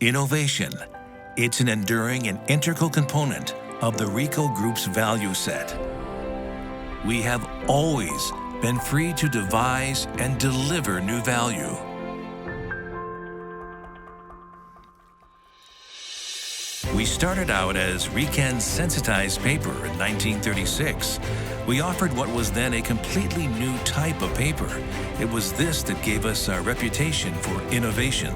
Innovation. It's an enduring and integral component of the Ricoh Group's value set. We have always been free to devise and deliver new value. We started out as Riken sensitized paper in 1936. We offered what was then a completely new type of paper. It was this that gave us our reputation for innovation.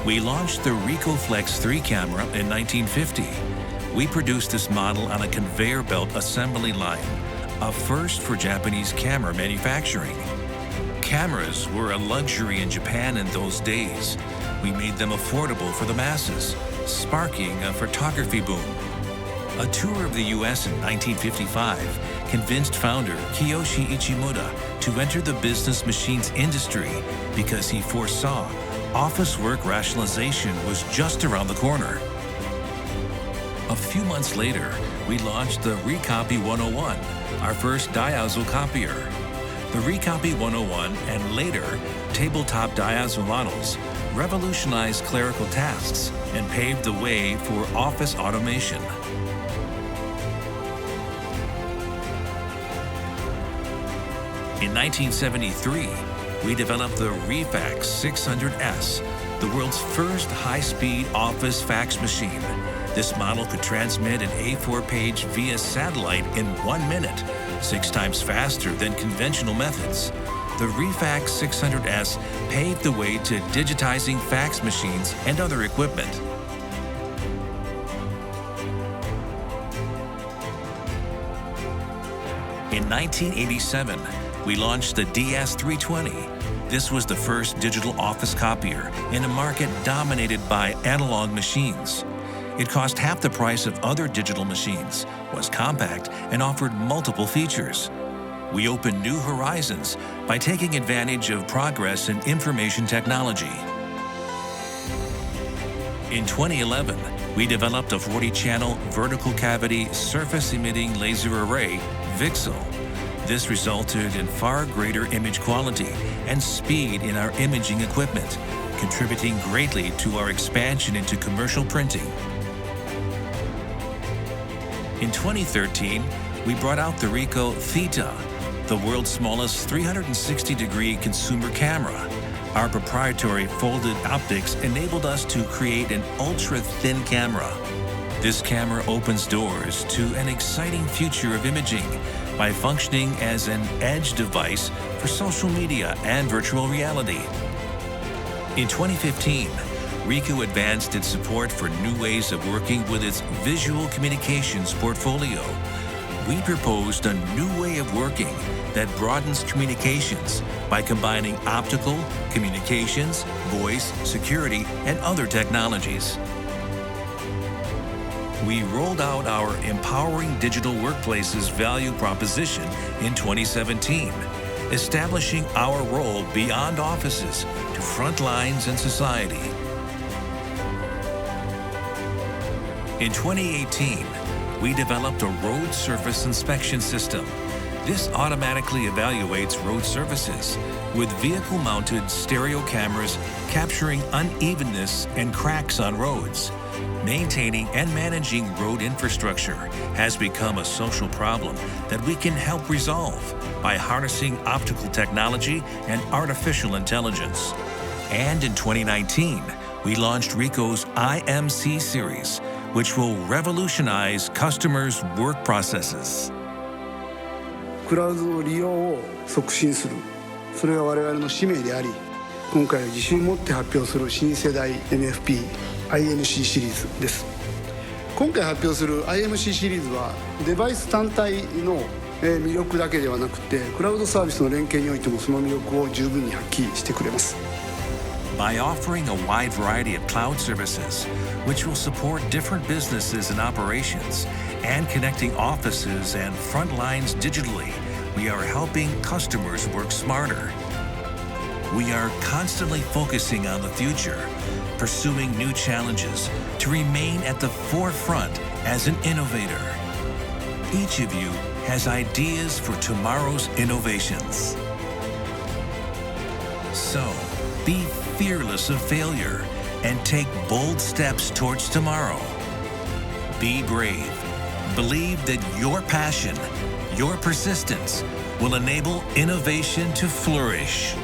We launched the Ricoh Flex 3 camera in 1950. We produced this model on a conveyor belt assembly line, a first for Japanese camera manufacturing. Cameras were a luxury in Japan in those days. We made them affordable for the masses, sparking a photography boom. A tour of the US in 1955 convinced founder Kiyoshi Ichimura to enter the business machines industry because he foresaw office work rationalization was just around the corner. A few months later, we launched the Ricopy 101, our first diazo copier. The Ricopy 101 and later tabletop diazo models revolutionized clerical tasks and paved the way for office automation. In 1973, we developed the Rifax 600S, the world's first high-speed office fax machine. This model could transmit an A4 page via satellite in 1 minute, 6 times faster than conventional methods. The Rifax 600S paved the way to digitizing fax machines and other equipment. In 1987, we launched the DS320. This was the first digital office copier in a market dominated by analog machines. It cost half the price of other digital machines, was compact, and offered multiple features. We opened new horizons by taking advantage of progress in information technology. In 2011, we developed a 40-channel vertical cavity surface-emitting laser array, VCSEL. This resulted in far greater image quality and speed in our imaging equipment, contributing greatly to our expansion into commercial printing. In 2013, we brought out the Ricoh Theta, the world's smallest 360-degree consumer camera. Our proprietary folded optics enabled us to create an ultra-thin camera. This camera opens doors to an exciting future of imaging by functioning as an edge device for social media and virtual reality. In 2015, Ricoh advanced its support for new ways of working with its visual communications portfolio. We proposed a new way of working that broadens communications by combining optical, communications, voice, security, and other technologies. We rolled out our Empowering Digital Workplaces value proposition in 2017, establishing our role beyond offices to front lines and society. In 2018, we developed a road surface inspection system. This automatically evaluates road surfaces with vehicle-mounted stereo cameras capturing unevenness and cracks on roads. Maintaining and managing road infrastructure has become a social problem that we can help resolve by harnessing optical technology and artificial intelligence. And in 2019, we launched Ricoh's IMC series, which will revolutionize customers' work processes. クラウドの利用を促進する、それが我々の使命であり、今回は自信を持って発表する新世代 NFP、IMC シリーズです。今回発表する IMC シリーズはデバイス単体の魅力だけではなくて、クラウドサービスの連携においてもその魅力を十分に発揮してくれます。By offering a wide variety of cloud services, which will support different businesses and operations, and connecting offices and front lines digitally, we are helping customers work smarter. We are constantly focusing on the future, pursuing new challenges to remain at the forefront as an innovator. Each of you has ideas for tomorrow's innovations. So, be fearless of failure and take bold steps towards tomorrow. Be brave. Believe that your passion, your persistence will enable innovation to flourish.